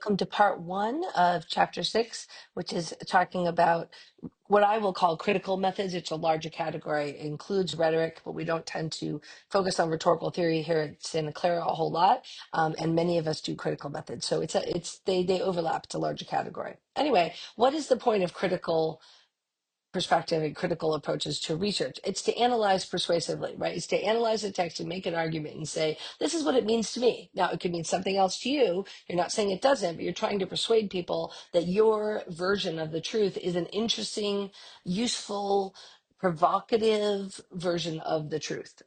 Welcome to part one of chapter 6, which is talking about what I will call critical methods. It's a larger category. It includes rhetoric, but we don't tend to focus on rhetorical theory here at Santa Clara a whole lot. And many of us do critical methods. So they overlap. It's a larger category. Anyway, what is the point of critical perspective and critical approaches to research? It's to analyze persuasively, right? It's to analyze a text and make an argument and say, this is what it means to me. Now, it could mean something else to you. You're not saying it doesn't, but you're trying to persuade people that your version of the truth is an interesting, useful, provocative version of the truth.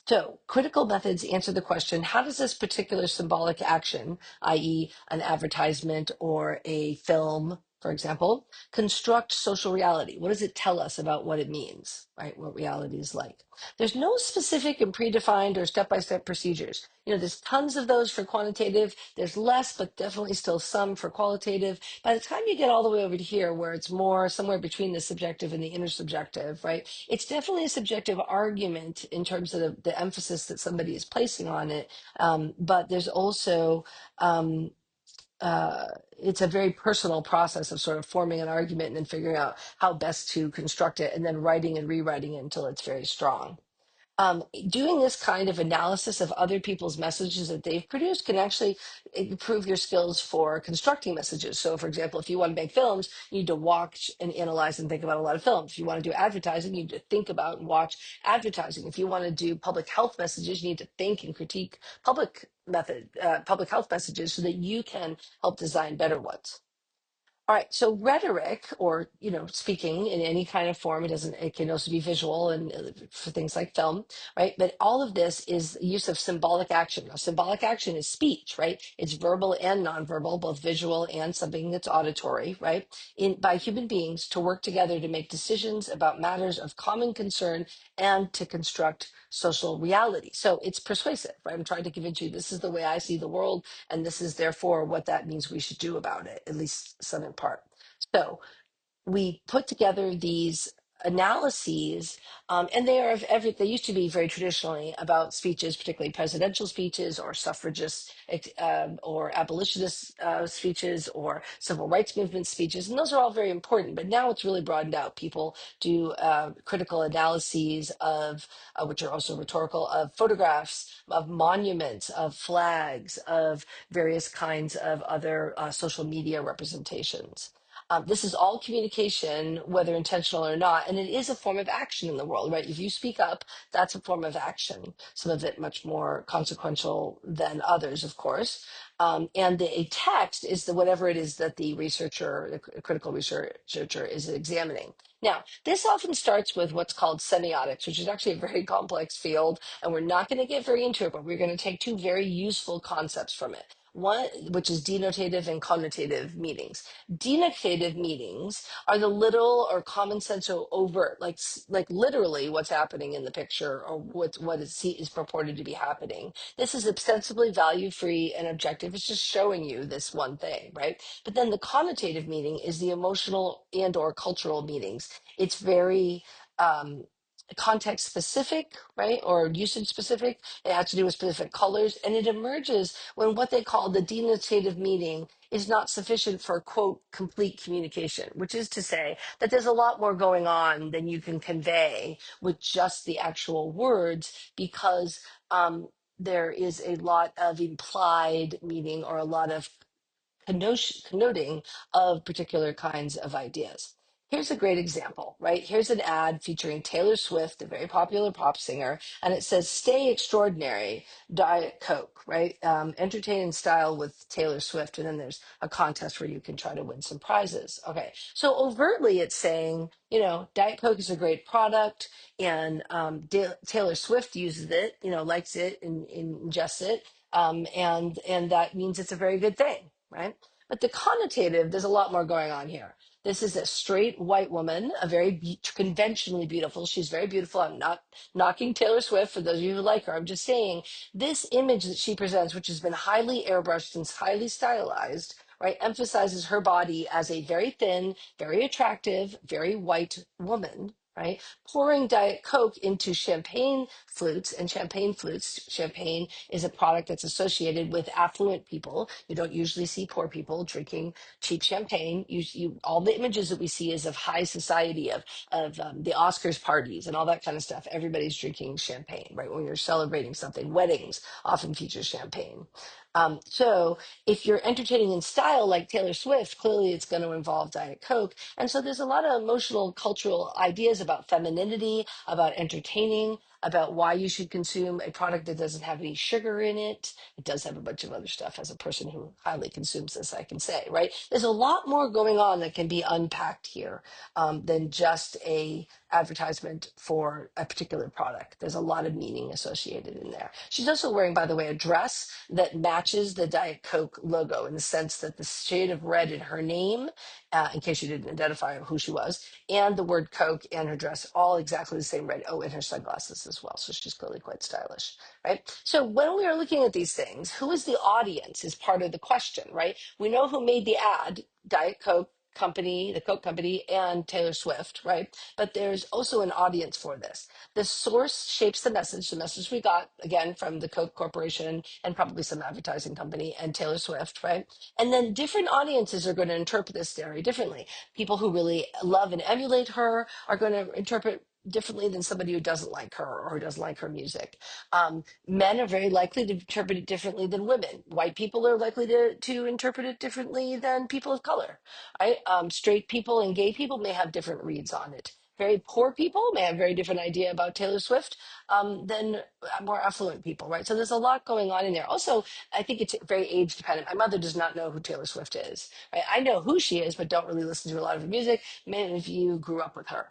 So critical methods answer the question, how does this particular symbolic action, i.e. an advertisement or a film, for example, construct social reality? What does it tell us about what it means, right? What reality is like? There's no specific and predefined or step-by-step procedures. There's tons of those for quantitative. There's less, but definitely still some for qualitative. By the time you get all the way over to here, where it's more somewhere between the subjective and the intersubjective, right? It's definitely a subjective argument in terms of the emphasis that somebody is placing on it. But there's also, it's a very personal process of sort of forming an argument and then figuring out how best to construct it and then writing and rewriting it until it's very strong. Doing this kind of analysis of other people's messages that they've produced can actually improve your skills for constructing messages. So, for example, if you want to make films, you need to watch and analyze and think about a lot of films. If you want to do advertising, you need to think about and watch advertising. If you want to do public health messages, you need to think and critique public health messages so that you can help design better ones. All right, so rhetoric, or speaking in any kind of form, it can also be visual and for things like film, right? But all of this is the use of symbolic action. Now, symbolic action is speech, right? It's verbal and nonverbal, both visual and something that's auditory, right? By human beings to work together to make decisions about matters of common concern and to construct social reality. So it's persuasive, right? I'm trying to convince you this is the way I see the world, and this is therefore what that means we should do about it, at least some in part. So we put together these analyses, and they used to be very traditionally about speeches, particularly presidential speeches or suffragist or abolitionist speeches or civil rights movement speeches, and those are all very important. But now it's really broadened out. People do critical analyses of, which are also rhetorical, of photographs, of monuments, of flags, of various kinds of other social media representations. This is all communication, whether intentional or not, and it is a form of action in the world, right? If you speak up, that's a form of action, some of it much more consequential than others, of course. And a text is whatever it is that the critical researcher is examining. Now, this often starts with what's called semiotics, which is actually a very complex field, and we're not going to get very into it, but we're going to take two very useful concepts from it. One, which is denotative and connotative meanings. Denotative meanings are the little or common sense or overt, like literally what's happening in the picture or what is purported to be happening. This is ostensibly value-free and objective. It's just showing you this one thing, right? But then the connotative meaning is the emotional and or cultural meanings. It's very context specific, right? Or usage specific. It has to do with specific colors. And it emerges when what they call the denotative meaning is not sufficient for, quote, complete communication, which is to say that there's a lot more going on than you can convey with just the actual words, because there is a lot of implied meaning or a lot of connoting of particular kinds of ideas. Here's a great example, right? Here's an ad featuring Taylor Swift, a very popular pop singer, and it says, "Stay extraordinary, Diet Coke," right? Entertain in style with Taylor Swift, and then there's a contest where you can try to win some prizes. Okay, so overtly it's saying, Diet Coke is a great product, and Taylor Swift uses it, likes it and ingests it, and that means it's a very good thing, right? But the connotative, there's a lot more going on here. This is a straight white woman, a very conventionally beautiful. She's very beautiful. I'm not knocking Taylor Swift for those of you who like her. I'm just saying this image that she presents, which has been highly airbrushed and highly stylized, right, emphasizes her body as a very thin, very attractive, very white woman, right? Pouring Diet Coke into champagne flutes, and champagne is a product that's associated with affluent people. You don't usually see poor people drinking cheap champagne. All the images that we see is of high society, of the Oscars parties and all that kind of stuff. Everybody's drinking champagne, right? When you're celebrating something, weddings often feature champagne. So if you're entertaining in style like Taylor Swift, clearly it's going to involve Diet Coke. And so there's a lot of emotional, cultural ideas about femininity, about entertaining, about why you should consume a product that doesn't have any sugar in it. It does have a bunch of other stuff. As a person who highly consumes this, I can say, right? There's a lot more going on that can be unpacked here than just a advertisement for a particular product. There's a lot of meaning associated in there. She's also wearing, by the way, a dress that matches the Diet Coke logo in the sense that the shade of red in her name, in case you didn't identify who she was, and the word Coke and her dress, all exactly the same red. Oh, and her sunglasses as well. So she's clearly quite stylish, right? So when we are looking at these things, who is the audience is part of the question, right? We know who made the ad, Diet Coke company, the Coke company, and Taylor Swift, right? But there's also an audience for this. The source shapes the message we got, again, from the Coke Corporation and probably some advertising company and Taylor Swift, right? And then different audiences are going to interpret this very differently. People who really love and emulate her are going to interpret differently than somebody who doesn't like her or who doesn't like her music. Men are very likely to interpret it differently than women. White people are likely to interpret it differently than people of color, right? Straight people and gay people may have different reads on it. Very poor people may have a very different idea about Taylor Swift than more affluent people, right? So there's a lot going on in there. Also, I think it's very age dependent. My mother does not know who Taylor Swift is, right? I know who she is, but don't really listen to a lot of her music. Many of you grew up with her,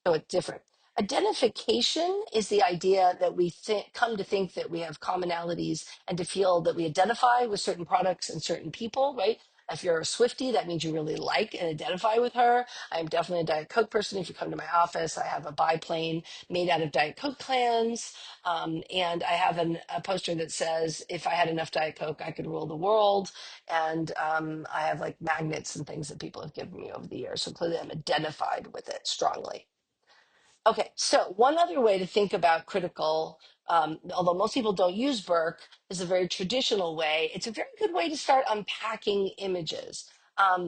so it's different. Identification is the idea that we come to think that we have commonalities and to feel that we identify with certain products and certain people, right? If you're a Swiftie, that means you really like and identify with her. I'm definitely a Diet Coke person. If you come to my office, I have a biplane made out of Diet Coke cans. And I have a poster that says, if I had enough Diet Coke, I could rule the world. And I have like magnets and things that people have given me over the years. So clearly I'm identified with it strongly. Okay, so one other way to think about critical, although most people don't use Burke, is a very traditional way. It's a very good way to start unpacking images.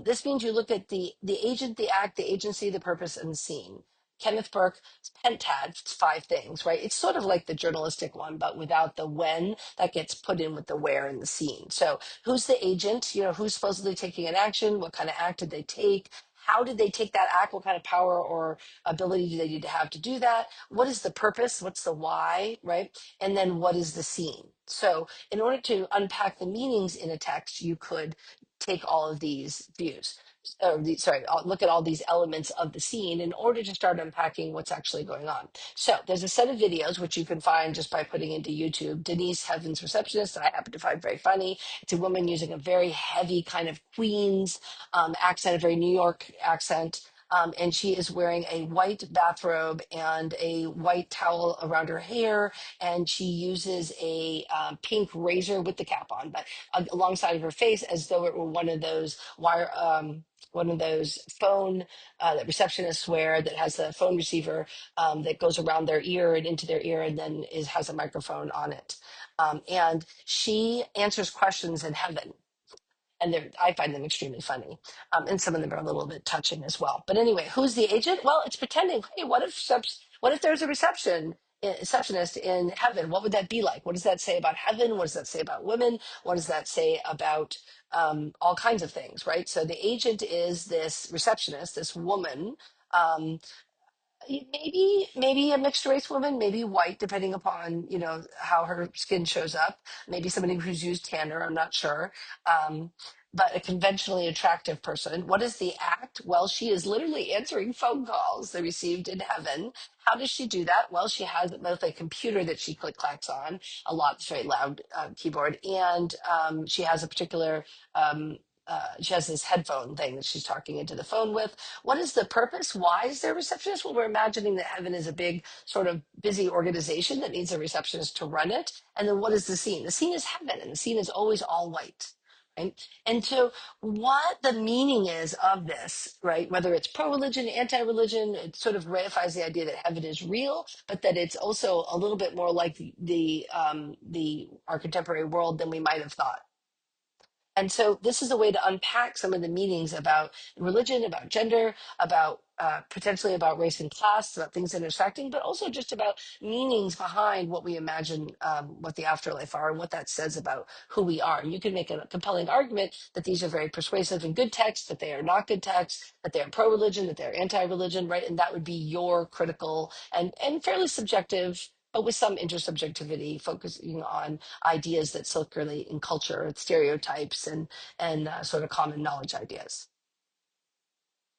This means you look at the agent, the act, the agency, the purpose, and the scene. Kenneth Burke's pentad, five things, right? It's sort of like the journalistic one, but without the when that gets put in with the where in the scene. So who's the agent? You know, who's supposedly taking an action? What kind of act did they take? How did they take that act? What kind of power or ability do they need to have to do that? What is the purpose? What's the why, right? And then what is the scene? So in order to unpack the meanings in a text, you could take all of these views. Look at all these elements of the scene in order to start unpacking what's actually going on. So there's a set of videos which you can find just by putting into YouTube. Denise, Heaven's receptionist, I happen to find very funny. It's a woman using a very heavy kind of Queens accent, a very New York accent. And she is wearing a white bathrobe and a white towel around her hair, and she uses a pink razor with the cap on, but alongside of her face, as though it were one of those one of those phone that receptionists wear that has a phone receiver that goes around their ear and into their ear, and then has a microphone on it. And she answers questions in heaven, and I find them extremely funny, and some of them are a little bit touching as well. But anyway, who's the agent? Well, it's pretending. Hey, what if there's a receptionist in heaven? What would that be like? What does that say about heaven? What does that say about women? What does that say about all kinds of things? Right. So the agent is this receptionist, this woman. Um, maybe a mixed race woman, maybe white, depending upon how her skin shows up. Maybe somebody who's used tanner, I'm not sure. um, but a conventionally attractive person. What is the act? Well, she is literally answering phone calls they received in heaven. How does she do that? Well, she has both a computer that she click clacks on, a lot, very loud keyboard, and she has a particular she has this headphone thing that she's talking into the phone with. What is the purpose? Why is there a receptionist? Well, we're imagining that heaven is a big, sort of busy organization that needs a receptionist to run it. And then what is the scene? The scene is heaven, and the scene is always all white. Right? And so, what the meaning is of this, right? Whether it's pro-religion, anti-religion, it sort of reifies the idea that heaven is real, but that it's also a little bit more like the our contemporary world than we might have thought. And so this is a way to unpack some of the meanings about religion, about gender, about potentially about race and class, about things intersecting, but also just about meanings behind what we imagine what the afterlife are and what that says about who we are. And you can make a compelling argument that these are very persuasive and good texts, that they are not good texts, that they are pro-religion, that they're anti-religion, right? And that would be your critical and fairly subjective, but with some intersubjectivity, focusing on ideas that circulate in culture, stereotypes, and sort of common knowledge ideas.